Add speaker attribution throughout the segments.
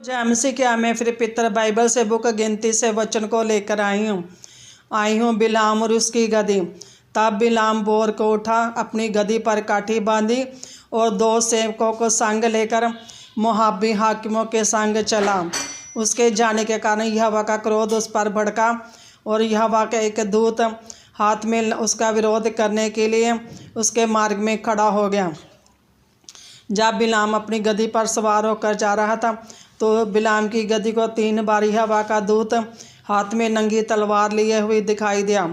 Speaker 1: जैमसी क्या मैं फिर पितर बाइबल से बुक गिनती से वचन को लेकर आई हूँ बिलाम और उसकी गधी। तब बिलाम बोर को उठा, अपनी गधी पर काठी बांधी और 2 सेवकों को संग लेकर मोआबी हाकिमों के संग चला। उसके जाने के कारण यहोवा का क्रोध उस पर भड़का और यहोवा का एक दूत हाथ में उसका विरोध करने के लिए उसके मार्ग में खड़ा हो गया। जब बिलाम अपनी गधी पर सवार होकर जा रहा था तो बिलाम की गधी को 3 बार यहोवा का दूत हाथ में नंगी तलवार लिए हुए दिखाई दिया।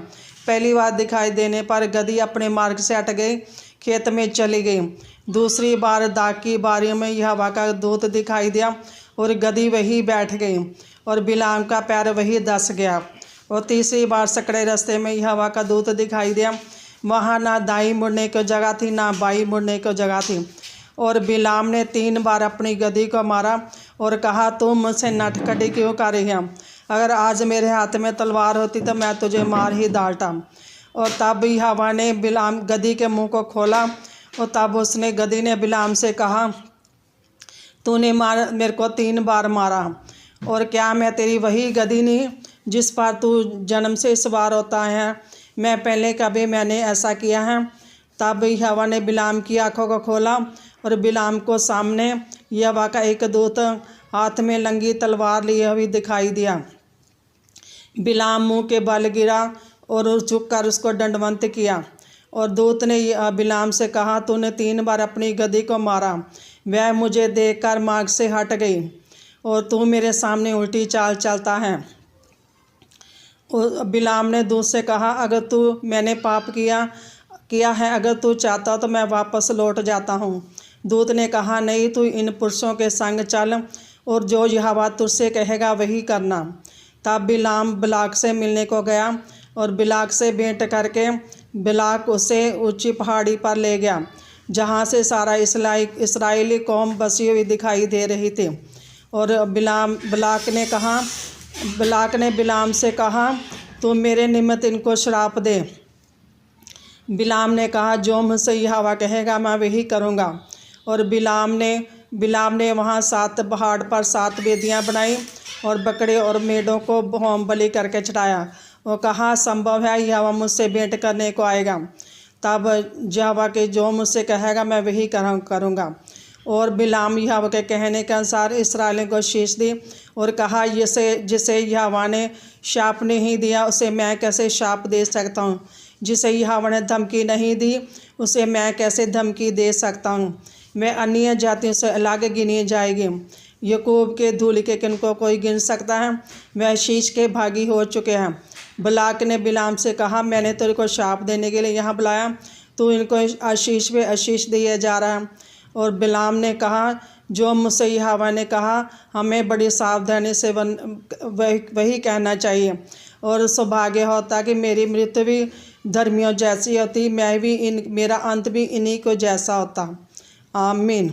Speaker 1: पहली बार दिखाई देने पर गधी अपने मार्ग से हट गई, खेत में चली गई। दूसरी बार दाख की बारियों में यहोवा का दूत दिखाई दिया और गधी वहीं बैठ गई और बिलाम का पैर वहीं धंस गया। और तीसरी बार सकड़े रास्ते में यहोवा का दूत दिखाई दिया, वहाँ ना दाईं मुड़ने को जगह थी ना बाईं मुड़ने को जगह थी। और बिलाम ने 3 बार अपनी गधी को मारा और कहा, तुम मुझसे नटखटी क्यों कर रही है? अगर आज मेरे हाथ में तलवार होती तो मैं तुझे मार ही डालता। और तब यहोवा ने बिलाम गधी के मुंह को खोला और तब उसने गधी ने बिलाम से कहा, तूने मेरे को 3 बार मारा, और क्या मैं तेरी वही गधी नहीं जिस पर तू जन्म से सवार होता है? मैं पहले कभी मैंने ऐसा किया है? तब यहोवा ने बिलाम की आंखों को खोला और बिलाम को सामने यहोवा का एक दूत हाथ में नंगी तलवार लिए हुए दिखाई दिया। बिलाम मुंह के बल गिरा और झुककर उसको दंडवत किया। और दूत ने बिलाम से कहा, तूने 3 बार अपनी गधी को मारा, वह मुझे देखकर मार्ग से हट गई और तू मेरे सामने उल्टी चाल चलता है। और बिलाम ने दूत से कहा, अगर मैंने पाप किया है, अगर तू चाहता तो मैं वापस लौट जाता हूँ। दूत ने कहा, नहीं, तू इन पुरुषों के संग चल और जो यहोवा तुझसे कहेगा वही करना। तब बिलाम बलाक से मिलने को गया और बिलाक से भेंट करके बिलाक उसे ऊंची पहाड़ी पर ले गया जहाँ से सारा इस्राएली कौम बसी हुई दिखाई दे रही थी। और बिलाक ने बिलाम से कहा, तू मेरे निमित्त इनको श्राप दे। बिलाम ने कहा, जो मुझसे यहोवा कहेगा मैं वही करूँगा। और बिलाम ने वहाँ 7 पहाड़ पर 7 वेदियाँ बनाई और बकरे और मेढ़ों को होम बलि करके चढ़ाया। वो कहा, संभव है यहोवा मुझसे भेंट करने को आएगा। तब यहोवा के जो मुझसे कहेगा मैं वही करूँगा। और बिलाम यहोवा के कहने के अनुसार इस्राएलियों को शीश दी और कहा, जिसे यहोवा ने शाप नहीं दिया उसे मैं कैसे शाप दे सकता हूँ? जिसे यहोवा ने धमकी नहीं दी उसे मैं कैसे धमकी दे सकता हूँ? वह अन्य जातियों से अलग गिनी जाएगी। याकूब के धूल के किनको कोई गिन सकता है? वह शीश के भागी हो चुके हैं। बलाक ने बिलाम से कहा, मैंने तेरे को शाप देने के लिए यहाँ बुलाया, तू इनको आशीष पे आशीष दिए जा रहा है। और बिलाम ने कहा, जो मुझसे यहोवा ने कहा हमें बड़ी सावधानी से वही कहना चाहिए। और सौभाग्य होता कि मेरी मृत्यु भी धर्मियों जैसी होती, मेरा अंत भी इन्हीं को जैसा होता। आमीन।